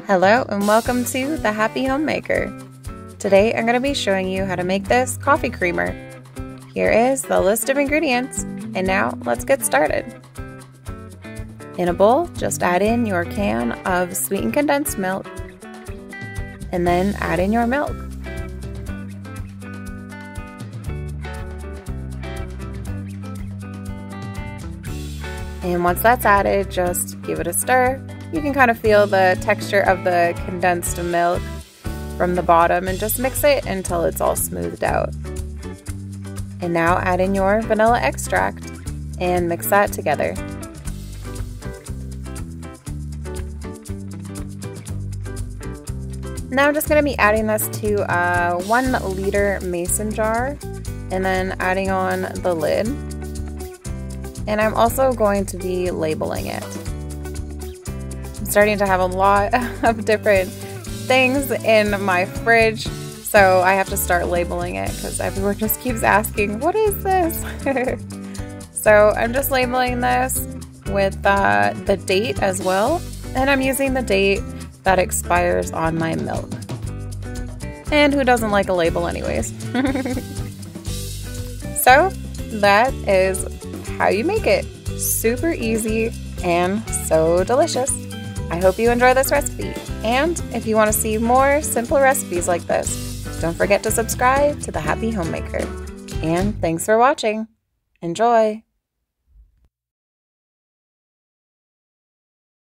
Hello and welcome to the Happy Homemaker. Today I'm going to be showing you how to make this coffee creamer. Here is the list of ingredients, and now let's get started. In a bowl, just add in your can of sweetened condensed milk, and then add in your milk. And once that's added, just give it a stir. You can kind of feel the texture of the condensed milk from the bottom and just mix it until it's all smoothed out. And now add in your vanilla extract and mix that together. Now I'm just going to be adding this to a 1 liter mason jar and then adding on the lid. And I'm also going to be labeling it. I'm starting to have a lot of different things in my fridge, so I have to start labeling it because everyone just keeps asking, what is this? So I'm just labeling this with the date as well, and I'm using the date that expires on my milk. And who doesn't like a label anyways? So that is how you make it. Super easy and so delicious. I hope you enjoy this recipe, and if you want to see more simple recipes like this, don't forget to subscribe to the Happy Homemaker. And thanks for watching. Enjoy!